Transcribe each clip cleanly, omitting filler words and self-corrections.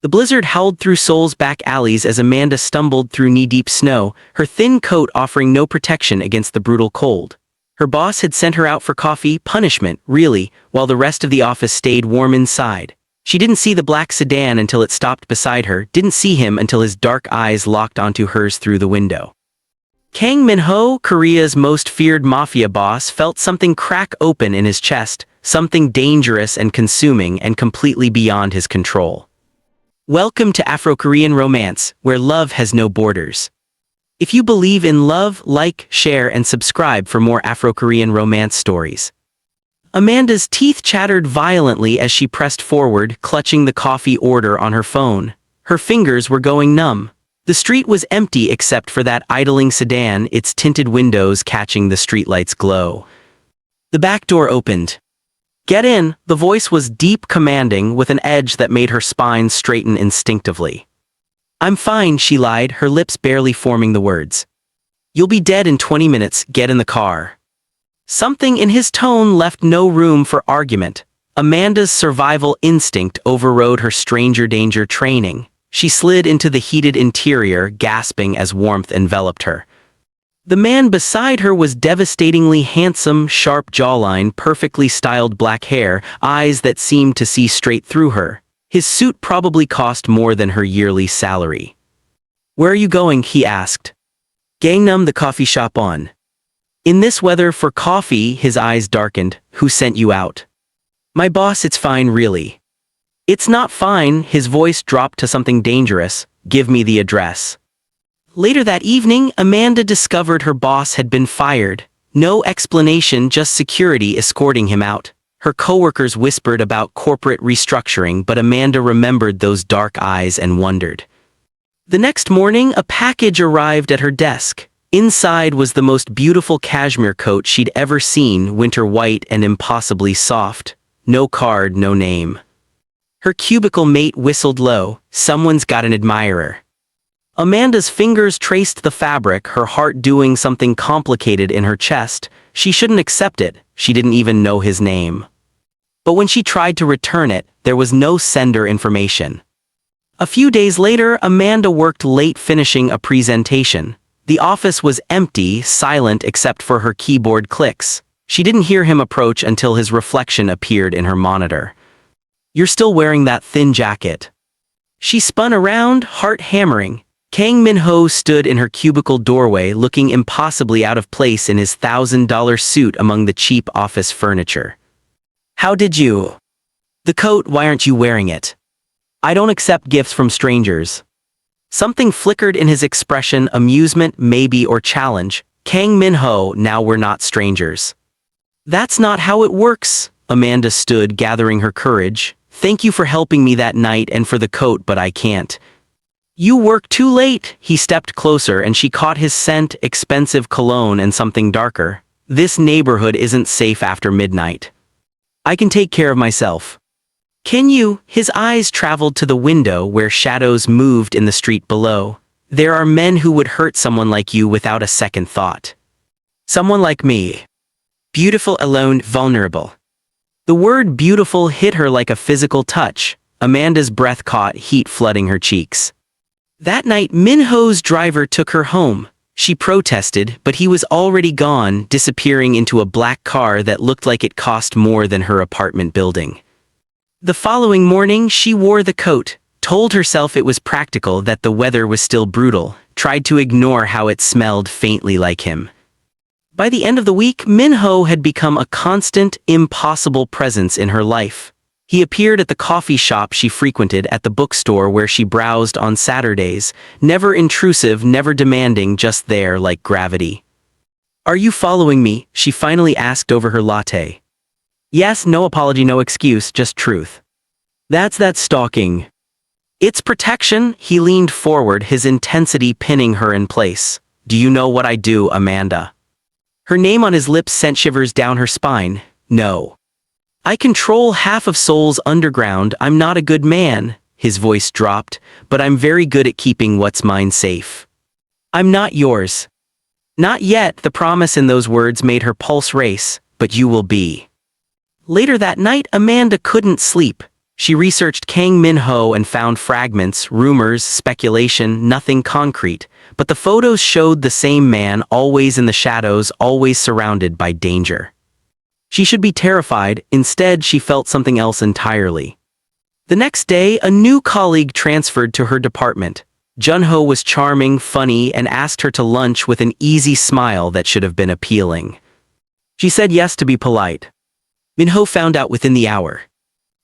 The blizzard howled through Seoul's back alleys as Amanda stumbled through knee-deep snow, her thin coat offering no protection against the brutal cold. Her boss had sent her out for coffee, punishment, really, while the rest of the office stayed warm inside. She didn't see the black sedan until it stopped beside her, didn't see him until his dark eyes locked onto hers through the window. Kang Min-ho, Korea's most feared mafia boss, felt something crack open in his chest, something dangerous and consuming and completely beyond his control. Welcome to Afro-Korean romance, where love has no borders. If you believe in love, like, share, and subscribe for more Afro-Korean romance stories. Amanda's teeth chattered violently as she pressed forward, clutching the coffee order on her phone. Her fingers were going numb. The street was empty except for that idling sedan, its tinted windows catching the streetlight's glow. The back door opened. "Get in," the voice was deep, commanding, with an edge that made her spine straighten instinctively. "I'm fine," she lied, her lips barely forming the words. "You'll be dead in 20 minutes, get in the car." Something in his tone left no room for argument. Amanda's survival instinct overrode her stranger danger training. She slid into the heated interior, gasping as warmth enveloped her. The man beside her was devastatingly handsome, sharp jawline, perfectly styled black hair, eyes that seemed to see straight through her. His suit probably cost more than her yearly salary. "Where are you going?" he asked. "Gangnam, the coffee shop on." "In this weather for coffee?" His eyes darkened. "Who sent you out?" "My boss, it's fine, really." "It's not fine," his voice dropped to something dangerous. "Give me the address." Later that evening, Amanda discovered her boss had been fired. No explanation, just security escorting him out. Her coworkers whispered about corporate restructuring, but Amanda remembered those dark eyes and wondered. The next morning, a package arrived at her desk. Inside was the most beautiful cashmere coat she'd ever seen, winter white and impossibly soft. No card, no name. Her cubicle mate whistled low. Someone's got an admirer. Amanda's fingers traced the fabric, her heart doing something complicated in her chest. She shouldn't accept it. She didn't even know his name. But when she tried to return it, there was no sender information. A few days later, Amanda worked late finishing a presentation. The office was empty, silent except for her keyboard clicks. She didn't hear him approach until his reflection appeared in her monitor. "You're still wearing that thin jacket." She spun around, heart hammering. Kang Min-ho stood in her cubicle doorway, looking impossibly out of place in his $1,000 suit among the cheap office furniture. "How did you?" "The coat, why aren't you wearing it?" "I don't accept gifts from strangers." Something flickered in his expression, amusement, maybe, or challenge. "Kang Min-ho, now we're not strangers." "That's not how it works." Amanda stood, gathering her courage. "Thank you for helping me that night and for the coat, but I can't." "You work too late." He stepped closer and she caught his scent, expensive cologne and something darker. "This neighborhood isn't safe after midnight. I can take care of myself." "Can you?" His eyes traveled to the window where shadows moved in the street below. "There are men who would hurt someone like you without a second thought." "Someone like me. Beautiful, alone, vulnerable." The word beautiful hit her like a physical touch. Amanda's breath caught, heat flooding her cheeks. That night, Min-ho's driver took her home. She protested, but he was already gone, disappearing into a black car that looked like it cost more than her apartment building. The following morning, she wore the coat, told herself it was practical, that the weather was still brutal, tried to ignore how it smelled faintly like him. By the end of the week, Min-ho had become a constant, impossible presence in her life. He appeared at the coffee shop she frequented, at the bookstore where she browsed on Saturdays, never intrusive, never demanding, just there like gravity. "Are you following me?" she finally asked over her latte. "Yes, no apology, no excuse, just truth." That's stalking." "It's protection." He leaned forward, his intensity pinning her in place. "Do you know what I do, Amanda?" Her name on his lips sent shivers down her spine. "No. I control half of Seoul's underground. I'm not a good man." His voice dropped. "But I'm very good at keeping what's mine safe." "I'm not yours." "Not yet." The promise in those words made her pulse race. "But you will be." Later that night, Amanda couldn't sleep. She researched Kang Min-ho and found fragments, rumors, speculation, nothing concrete, but the photos showed the same man, always in the shadows, always surrounded by danger. She should be terrified, instead she felt something else entirely. The next day, a new colleague transferred to her department. Jun-ho was charming, funny, and asked her to lunch with an easy smile that should have been appealing. She said yes to be polite. Min-ho found out within the hour.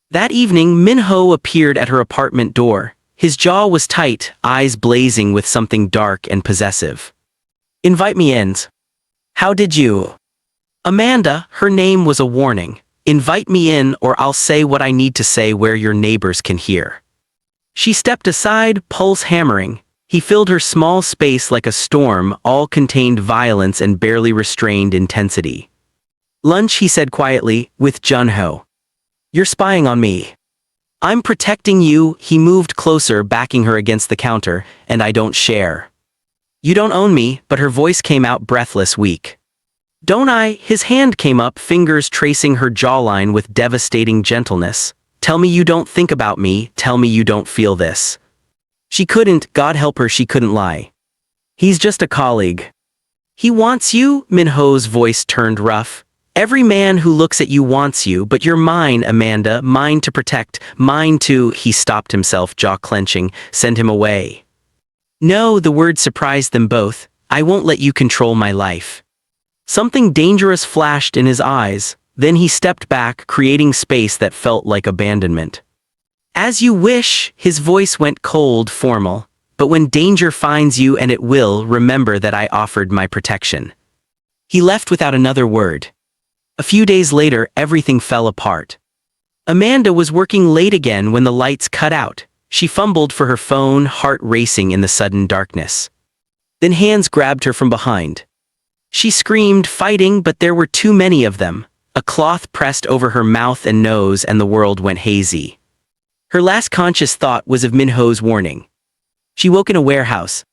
That evening, Min-ho appeared at her apartment door. His jaw was tight, eyes blazing with something dark and possessive. "Invite me in." "How did you?" "Amanda," her name was a warning. "Invite me in or I'll say what I need to say where your neighbors can hear." She stepped aside, pulse hammering. He filled her small space like a storm, all contained violence and barely restrained intensity. "Lunch," he said quietly, with Jun-ho. "You're spying on me." "I'm protecting you," he moved closer, backing her against the counter, "and I don't share." "You don't own me," but her voice came out breathless, weak. "Don't I?" His hand came up, fingers tracing her jawline with devastating gentleness. "Tell me you don't think about me, tell me you don't feel this." She couldn't, God help her, she couldn't lie. "He's just a colleague." "He wants you?" Min-ho's voice turned rough. "Every man who looks at you wants you, but you're mine, Amanda, mine to protect, mine to—" He stopped himself, jaw clenching. "Send him away." "No," the word surprised them both. "I won't let you control my life." Something dangerous flashed in his eyes, then he stepped back, creating space that felt like abandonment. "As you wish," his voice went cold, formal. "But when danger finds you, and it will, remember that I offered my protection." He left without another word. A few days later, everything fell apart. Amanda was working late again when the lights cut out. She fumbled for her phone, heart racing in the sudden darkness. Then hands grabbed her from behind. She screamed, fighting, but there were too many of them. A cloth pressed over her mouth and nose, and the world went hazy. Her last conscious thought was of Min-ho's warning. She woke in a warehouse.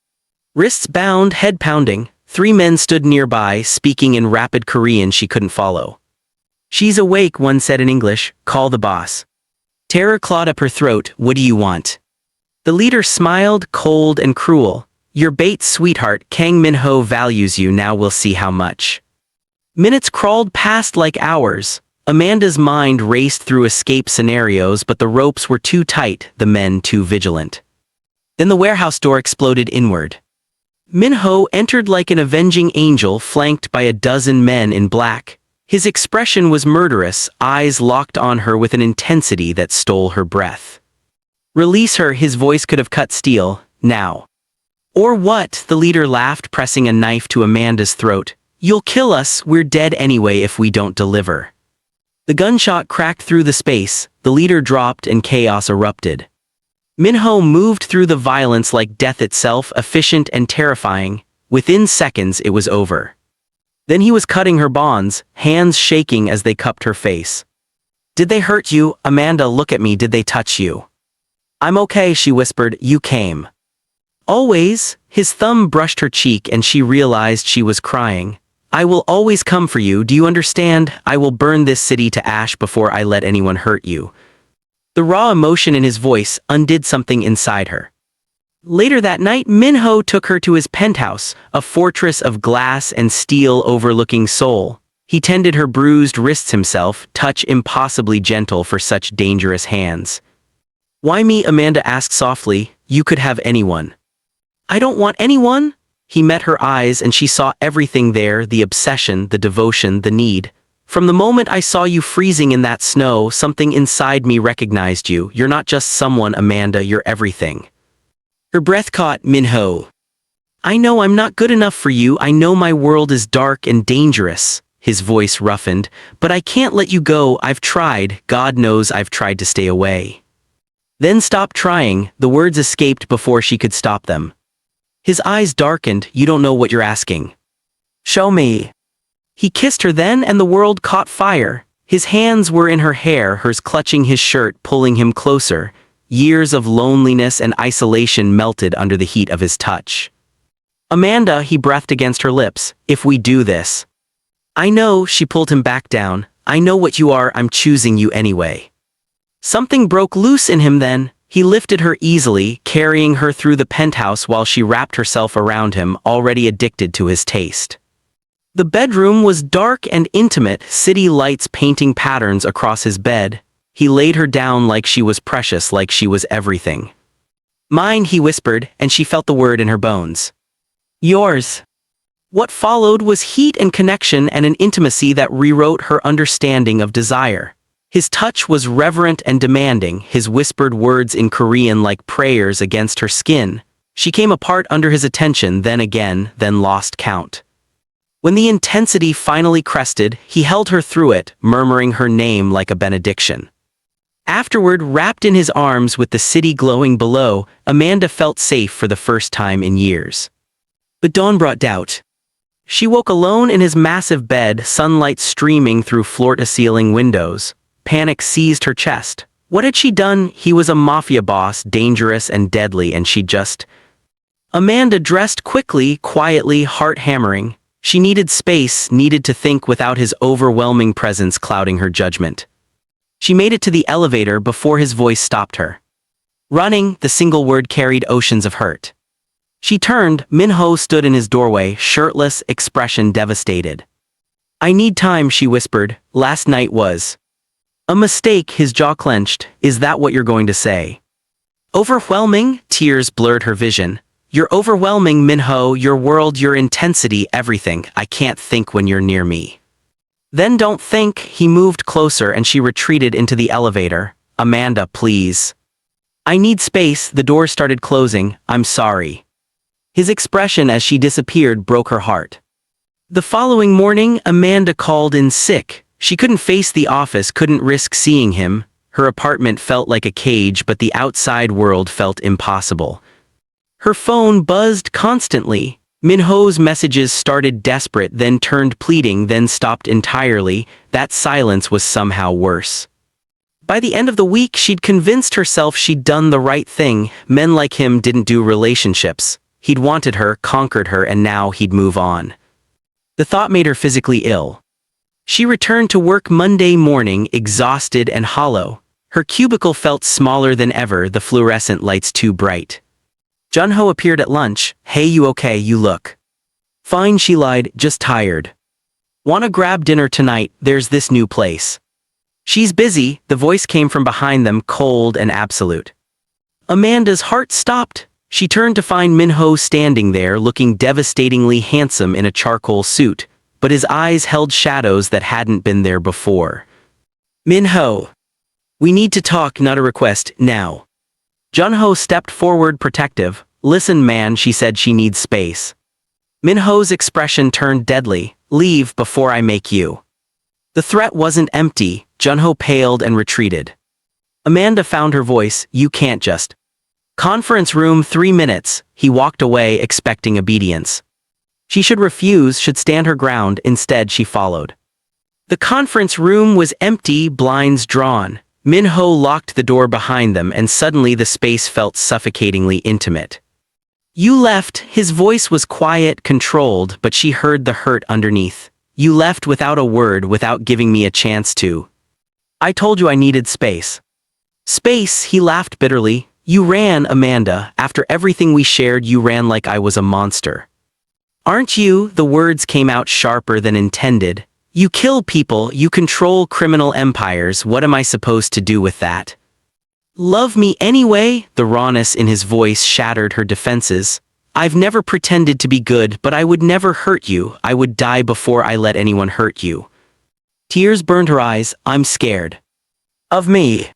Wrists bound, head pounding. 3 men stood nearby, speaking in rapid Korean she couldn't follow. "She's awake," one said in English. "Call the boss." Terror clawed up her throat. "What do you want?" The leader smiled, cold and cruel. "Your bait, sweetheart. Kang Min-ho values you, now we'll see how much." Minutes crawled past like hours. Amanda's mind raced through escape scenarios, but the ropes were too tight, the men too vigilant. Then the warehouse door exploded inward. Min-ho entered like an avenging angel, flanked by a dozen men in black. His expression was murderous, eyes locked on her with an intensity that stole her breath. "Release her," his voice could have cut steel. "Now." "Or what?" the leader laughed, pressing a knife to Amanda's throat. "You'll kill us, we're dead anyway if we don't deliver." The gunshot cracked through the space, the leader dropped and chaos erupted. Min-ho moved through the violence like death itself, efficient and terrifying. Within seconds it was over. Then he was cutting her bonds, hands shaking as they cupped her face. "Did they hurt you? Amanda, look at me, did they touch you?" "I'm okay," she whispered. "You came." "Always." His thumb brushed her cheek and she realized she was crying. "I will always come for you, do you understand? I will burn this city to ash before I let anyone hurt you." The raw emotion in his voice undid something inside her. Later that night, Min-ho took her to his penthouse, a fortress of glass and steel overlooking Seoul. He tended her bruised wrists himself, touch impossibly gentle for such dangerous hands. "Why me?" Amanda asked softly. "You could have anyone." "I don't want anyone." He met her eyes and she saw everything there, the obsession, the devotion, the need. "From the moment I saw you freezing in that snow, something inside me recognized you. You're not just someone, Amanda, you're everything." Her breath caught. "Min-ho, I know I'm not good enough for you, I know my world is dark and dangerous." His voice roughened. "But I can't let you go, I've tried, God knows I've tried to stay away." "Then stop trying," the words escaped before she could stop them. His eyes darkened. "You don't know what you're asking." "Show me." He kissed her then and the world caught fire. His hands were in her hair, hers clutching his shirt, pulling him closer. Years of loneliness and isolation melted under the heat of his touch. "Amanda," he breathed against her lips, "if we do this." "I know," she pulled him back down. "I know what you are, I'm choosing you anyway." Something broke loose in him then. He lifted her easily, carrying her through the penthouse while she wrapped herself around him, already addicted to his taste. The bedroom was dark and intimate, city lights painting patterns across his bed. He laid her down like she was precious, like she was everything. Mine, he whispered, and she felt the word in her bones. Yours. What followed was heat and connection and an intimacy that rewrote her understanding of desire. His touch was reverent and demanding, his whispered words in Korean like prayers against her skin. She came apart under his attention, then again, then lost count. When the intensity finally crested, he held her through it, murmuring her name like a benediction. Afterward, wrapped in his arms with the city glowing below, Amanda felt safe for the first time in years. But dawn brought doubt. She woke alone in his massive bed, sunlight streaming through floor-to-ceiling windows. Panic seized her chest. What had she done? He was a mafia boss, dangerous and deadly, and she just... Amanda dressed quickly, quietly, heart-hammering. She needed space, needed to think without his overwhelming presence clouding her judgment. She made it to the elevator before his voice stopped her. Running, the single word carried oceans of hurt. She turned. Min-ho stood in his doorway, shirtless, expression devastated. I need time, she whispered. Last night was... A mistake, his jaw clenched. Is that what you're going to say? Overwhelming? Tears blurred her vision. You're overwhelming, Min-ho, your world, your intensity, everything. I can't think when you're near me. Then don't think. He moved closer and she retreated into the elevator. Amanda, please. I need space. The door started closing. I'm sorry. His expression as she disappeared broke her heart. The following morning, Amanda called in sick. She couldn't face the office, couldn't risk seeing him. Her apartment felt like a cage, but the outside world felt impossible. Her phone buzzed constantly. Min-ho's messages started desperate, then turned pleading, then stopped entirely. That silence was somehow worse. By the end of the week, she'd convinced herself she'd done the right thing. Men like him didn't do relationships. He'd wanted her, conquered her, and now he'd move on. The thought made her physically ill. She returned to work Monday morning, exhausted and hollow. Her cubicle felt smaller than ever, the fluorescent lights too bright. Jun-ho appeared at lunch. Hey, you okay? You look fine, she lied, just tired. Wanna grab dinner tonight? There's this new place. She's busy, the voice came from behind them, cold and absolute. Amanda's heart stopped. She turned to find Min-ho standing there, looking devastatingly handsome in a charcoal suit, but his eyes held shadows that hadn't been there before. Min-ho. We need to talk, not a request, now. Jun-ho stepped forward, protective. Listen, man, she said, she needs space. Min-ho's expression turned deadly. Leave before I make you. The threat wasn't empty. Jun-ho paled and retreated. Amanda found her voice. You can't just... Conference room, 3 minutes. He walked away, expecting obedience. She should refuse, should stand her ground. Instead, she followed. The conference room was empty, blinds drawn. Min-ho locked the door behind them, and suddenly the space felt suffocatingly intimate. You left. His voice was quiet, controlled, but she heard the hurt underneath. You left without a word, without giving me a chance to. I told you I needed space. Space, he laughed bitterly. You ran, Amanda. After everything we shared, you ran like I was a monster. Aren't you? The words came out sharper than intended. You kill people, you control criminal empires. What am I supposed to do with that? Love me anyway? The rawness in his voice shattered her defenses. I've never pretended to be good, but I would never hurt you. I would die before I let anyone hurt you. Tears burned her eyes. I'm scared. Of me.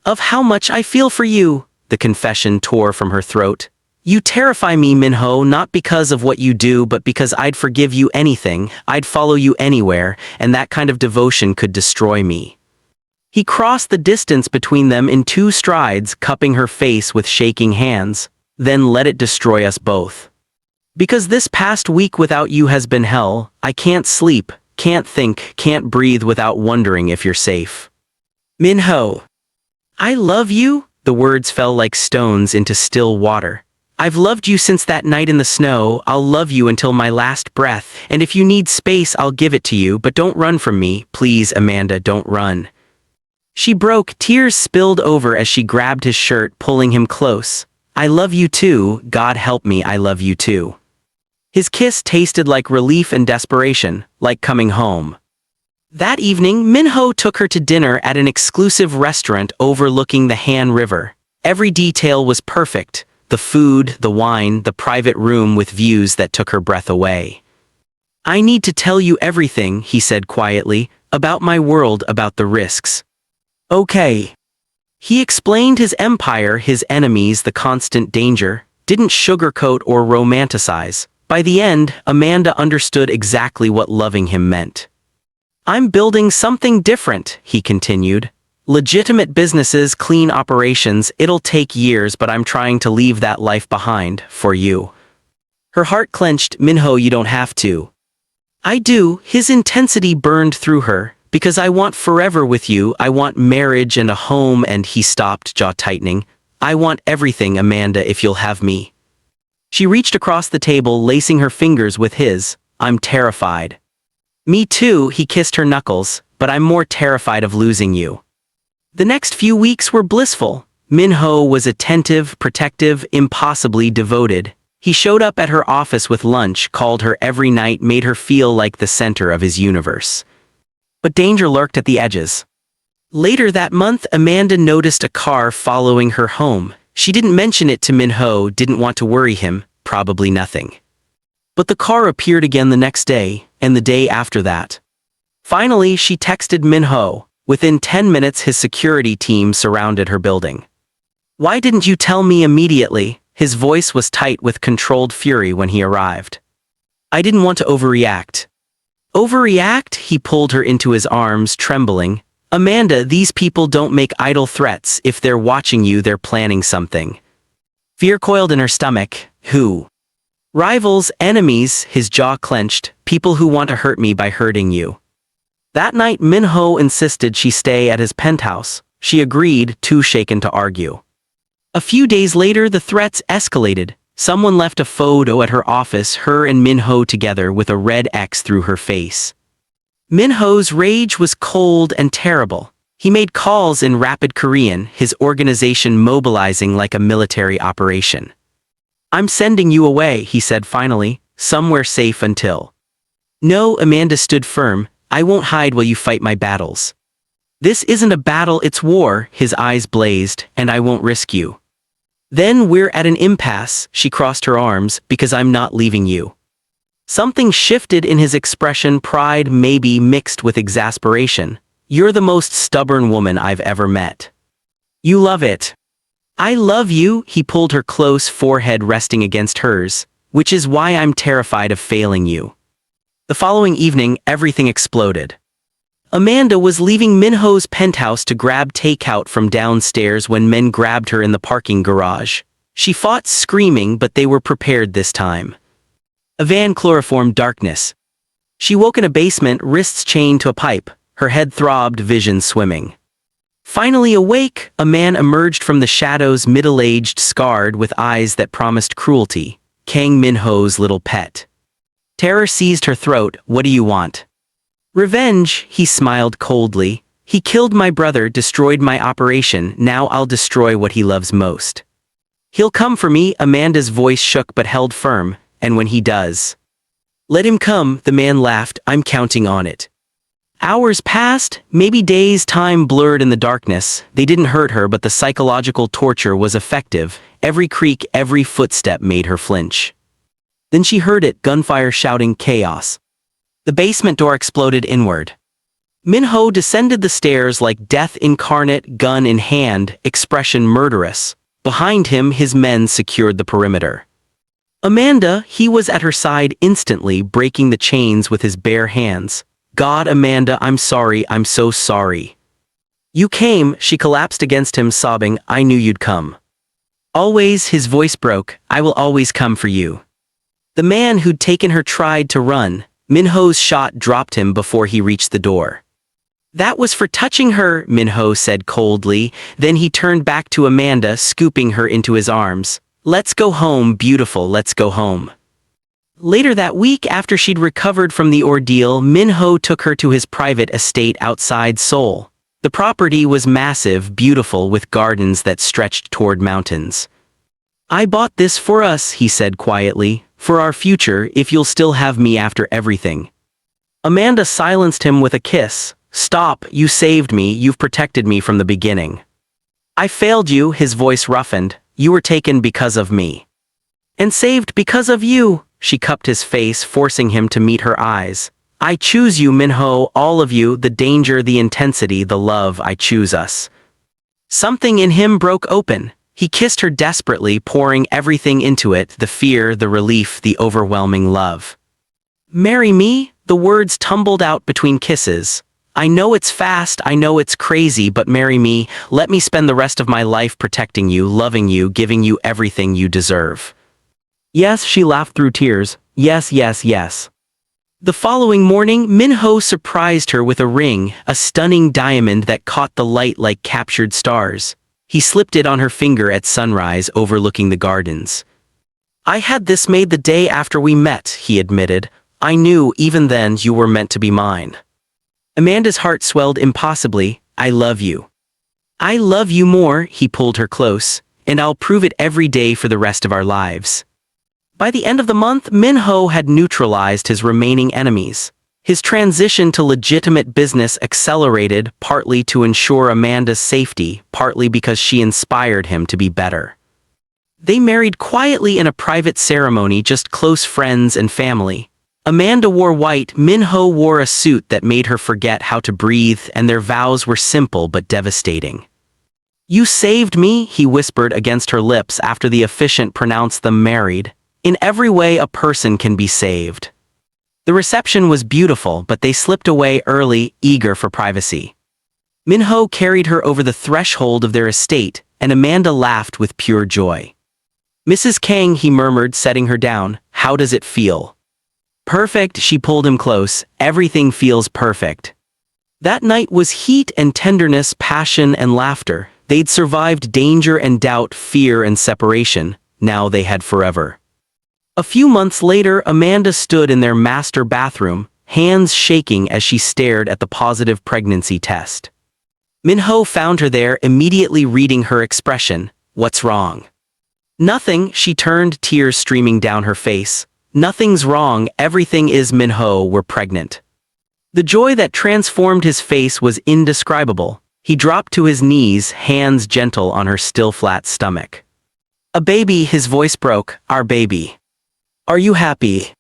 Of how much I feel for you. The confession tore from her throat. You terrify me, Min-ho, not because of what you do, but because I'd forgive you anything, I'd follow you anywhere, and that kind of devotion could destroy me. He crossed the distance between them in 2 strides, cupping her face with shaking hands. Then let it destroy us both. Because this past week without you has been hell. I can't sleep, can't think, can't breathe without wondering if you're safe. Min-ho. I love you? The words fell like stones into still water. I've loved you since that night in the snow. I'll love you until my last breath, and if you need space, I'll give it to you, but don't run from me. Please, Amanda, don't run. She broke, tears spilled over as she grabbed his shirt, pulling him close. I love you too, God help me, I love you too. His kiss tasted like relief and desperation, like coming home. That evening, Min-ho took her to dinner at an exclusive restaurant overlooking the Han River. Every detail was perfect: the food, the wine, the private room with views that took her breath away. I need to tell you everything, he said quietly, about my world, about the risks. Okay. He explained his empire, his enemies, the constant danger, didn't sugarcoat or romanticize. By the end, Amanda understood exactly what loving him meant. I'm building something different, he continued. Legitimate businesses, clean operations, it'll take years, but I'm trying to leave that life behind, for you. Her heart clenched. Min-ho, you don't have to. I do. His intensity burned through her. Because I want forever with you, I want marriage and a home, and he stopped, jaw tightening. I want everything, Amanda, if you'll have me. She reached across the table, lacing her fingers with his. I'm terrified. Me too, he kissed her knuckles, but I'm more terrified of losing you. The next few weeks were blissful. Min-ho was attentive, protective, impossibly devoted. He showed up at her office with lunch, called her every night, made her feel like the center of his universe. But danger lurked at the edges. Later that month, Amanda noticed a car following her home. She didn't mention it to Min-ho, didn't want to worry him, probably nothing. But the car appeared again the next day, and the day after that. Finally, she texted Min-ho. Within 10 minutes, his security team surrounded her building. Why didn't you tell me immediately? His voice was tight with controlled fury when he arrived. I didn't want to overreact. Overreact? He pulled her into his arms, trembling. Amanda, these people don't make idle threats. If they're watching you, they're planning something. Fear coiled in her stomach. Who? Rivals, enemies, his jaw clenched. People who want to hurt me by hurting you. That night, Min-ho insisted she stay at his penthouse. She agreed, too shaken to argue. A few days later, the threats escalated. Someone left a photo at her office, her and Min-ho together with a red X through her face. Min-ho's rage was cold and terrible. He made calls in rapid Korean, his organization mobilizing like a military operation. I'm sending you away, he said finally, somewhere safe until. No, Amanda stood firm. I won't hide while you fight my battles. This isn't a battle, it's war, his eyes blazed, and I won't risk you. Then we're at an impasse, she crossed her arms, because I'm not leaving you. Something shifted in his expression, pride maybe mixed with exasperation. You're the most stubborn woman I've ever met. You love it. I love you, he pulled her close, forehead resting against hers, which is why I'm terrified of failing you. The following evening, everything exploded. Amanda was leaving Min-ho's penthouse to grab takeout from downstairs when men grabbed her in the parking garage. She fought, screaming, but they were prepared this time. A van chloroformed darkness. She woke in a basement, wrists chained to a pipe, her head throbbed, vision swimming. Finally awake, a man emerged from the shadows, middle-aged, scarred, with eyes that promised cruelty. Kang Min-ho's little pet. Terror seized her throat. What do you want? Revenge, he smiled coldly. He killed my brother, destroyed my operation, now I'll destroy what he loves most. He'll come for me, Amanda's voice shook but held firm, and when he does. Let him come, the man laughed, I'm counting on it. Hours passed, maybe days, time blurred in the darkness. They didn't hurt her, but the psychological torture was effective. Every creak, every footstep made her flinch. Then she heard it, gunfire, shouting, chaos. The basement door exploded inward. Min-ho descended the stairs like death incarnate, gun in hand, expression murderous. Behind him, his men secured the perimeter. Amanda, he was at her side instantly, breaking the chains with his bare hands. God, Amanda, I'm sorry, I'm so sorry. You came, she collapsed against him, sobbing, I knew you'd come. Always, his voice broke, I will always come for you. The man who'd taken her tried to run. Min-ho's shot dropped him before he reached the door. That was for touching her, Min-ho said coldly. Then he turned back to Amanda, scooping her into his arms. Let's go home, beautiful, let's go home. Later that week, after she'd recovered from the ordeal, Min-ho took her to his private estate outside Seoul. The property was massive, beautiful, with gardens that stretched toward mountains. "I bought this for us," he said quietly, "for our future, if you'll still have me after everything." Amanda silenced him with a kiss. "Stop, you saved me, you've protected me from the beginning." "I failed you," his voice roughened. "You were taken because of me." "And saved because of you." She cupped his face, forcing him to meet her eyes. "I choose you, Min-ho, all of you, the danger, the intensity, the love, I choose us." Something in him broke open. He kissed her desperately, pouring everything into it, the fear, the relief, the overwhelming love. "Marry me?" The words tumbled out between kisses. "I know it's fast, I know it's crazy, but marry me. Let me spend the rest of my life protecting you, loving you, giving you everything you deserve." "Yes," she laughed through tears. "Yes, yes, yes." The following morning, Min-ho surprised her with a ring, a stunning diamond that caught the light like captured stars. He slipped it on her finger at sunrise, overlooking the gardens. "I had this made the day after we met," he admitted. "I knew, even then, you were meant to be mine." Amanda's heart swelled impossibly. "I love you." "I love you more," he pulled her close, "and I'll prove it every day for the rest of our lives." By the end of the month, Min-ho had neutralized his remaining enemies. His transition to legitimate business accelerated, partly to ensure Amanda's safety, partly because she inspired him to be better. They married quietly in a private ceremony, just close friends and family. Amanda wore white, Min-ho wore a suit that made her forget how to breathe, and their vows were simple but devastating. "You saved me," he whispered against her lips after the officiant pronounced them married. "In every way a person can be saved." The reception was beautiful, but they slipped away early, eager for privacy. Min-ho carried her over the threshold of their estate, and Amanda laughed with pure joy. "Mrs. Kang," he murmured, setting her down, "how does it feel?" "Perfect," she pulled him close. "Everything feels perfect." That night was heat and tenderness, passion and laughter. They'd survived danger and doubt, fear and separation. Now they had forever. A few months later, Amanda stood in their master bathroom, hands shaking as she stared at the positive pregnancy test. Min-ho found her there, immediately reading her expression. "What's wrong?" "Nothing," she turned, tears streaming down her face. "Nothing's wrong, everything is." Min-ho, "we're pregnant." The joy that transformed his face was indescribable. He dropped to his knees, hands gentle on her still flat stomach. "A baby," his voice broke. "Our baby. Are you happy?"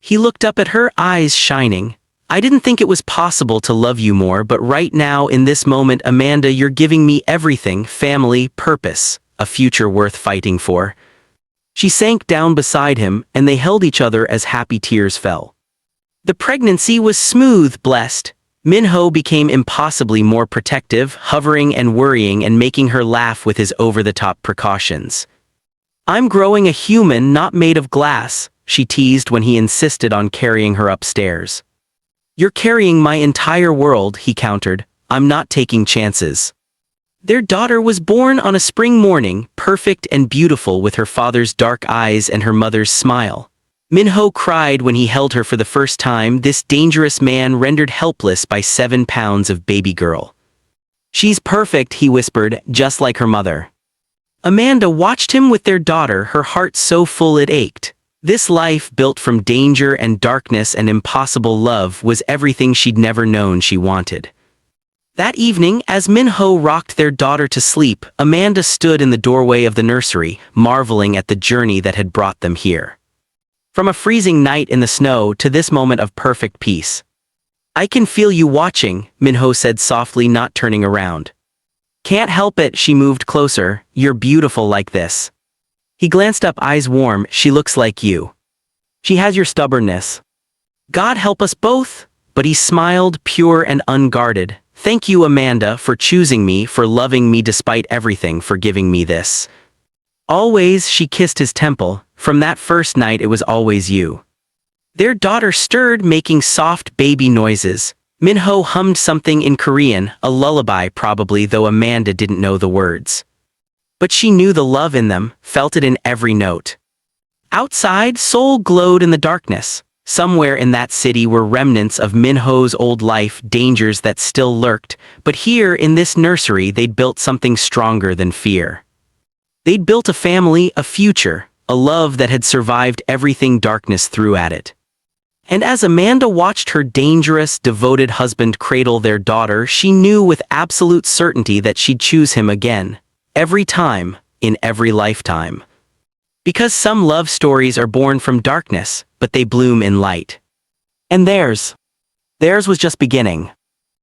He looked up at her, eyes shining. "I didn't think it was possible to love you more, but right now, in this moment, Amanda, you're giving me everything: family, purpose, a future worth fighting for." She sank down beside him, and they held each other as happy tears fell. The pregnancy was smooth, blessed. Min-ho became impossibly more protective, hovering and worrying and making her laugh with his over-the-top precautions. "I'm growing a human, not made of glass," she teased when he insisted on carrying her upstairs. "You're carrying my entire world," he countered. "I'm not taking chances." Their daughter was born on a spring morning, perfect and beautiful, with her father's dark eyes and her mother's smile. Min-ho cried when he held her for the first time, this dangerous man rendered helpless by 7 pounds of baby girl. "She's perfect," he whispered, "just like her mother." Amanda watched him with their daughter, her heart so full it ached. This life, built from danger and darkness and impossible love, was everything she'd never known she wanted. That evening, as Min-ho rocked their daughter to sleep, Amanda stood in the doorway of the nursery, marveling at the journey that had brought them here. From a freezing night in the snow to this moment of perfect peace. "I can feel you watching," Min-ho said softly, not turning around. "Can't help it," she moved closer. "You're beautiful like this." He glanced up, eyes warm. "She looks like you. She has your stubbornness." "God help us both." But he smiled, pure and unguarded. "Thank you, Amanda, for choosing me, for loving me despite everything, for giving me this." "Always," she kissed his temple. "From that first night it was always you." Their daughter stirred, making soft baby noises. Min-ho hummed something in Korean, a lullaby probably, though Amanda didn't know the words. But she knew the love in them, felt it in every note. Outside, Seoul glowed in the darkness. Somewhere in that city were remnants of Min-ho's old life, dangers that still lurked, but here in this nursery they'd built something stronger than fear. They'd built a family, a future, a love that had survived everything darkness threw at it. And as Amanda watched her dangerous, devoted husband cradle their daughter, she knew with absolute certainty that she'd choose him again. Every time, in every lifetime. Because some love stories are born from darkness, but they bloom in light. And theirs was just beginning.